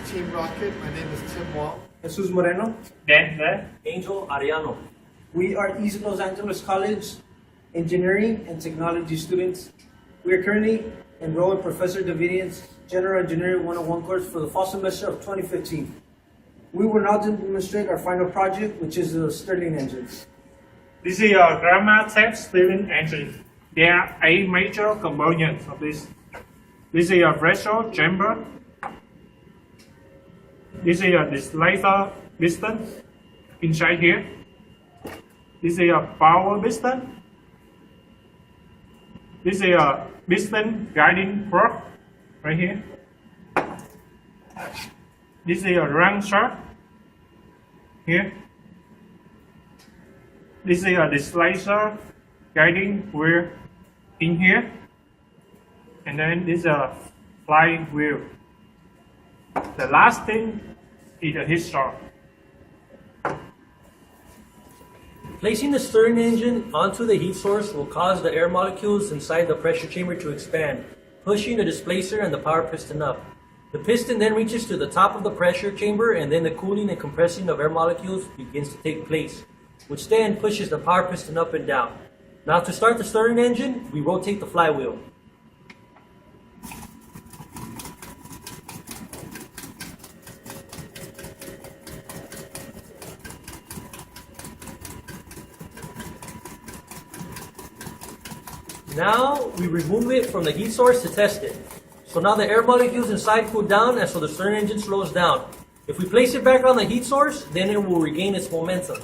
Team Rocket. My name is Tim Wong. Jesus Moreno. Dan there. Angel Arellano. We are East Los Angeles College engineering and technology students. We are currently enrolled in Professor Davidian's General Engineering 101 course for the fall semester of 2015. We will now demonstrate our final project, which is the Stirling engine. This is your Gamma Type Stirling Engine. There are 8 major components of this. This is your pressure chamber. This is your displacer piston inside here. This is your power piston. This is your piston guiding rod right here. This is your run shaft here. This is your displacer guiding wheel in here. And then this is a flying wheel. The last thing is the heat stroke. Placing the Stirling engine onto the heat source will cause the air molecules inside the pressure chamber to expand, pushing the displacer and the power piston up. The piston then reaches to the top of the pressure chamber, and then the cooling and compressing of air molecules begins to take place, which then pushes the power piston up and down. Now to start the Stirling engine, we rotate the flywheel. Now we remove it from the heat source to test it. So now the air molecules inside cool down, and so the Stirling engine slows down. If we place it back on the heat source, then it will regain its momentum.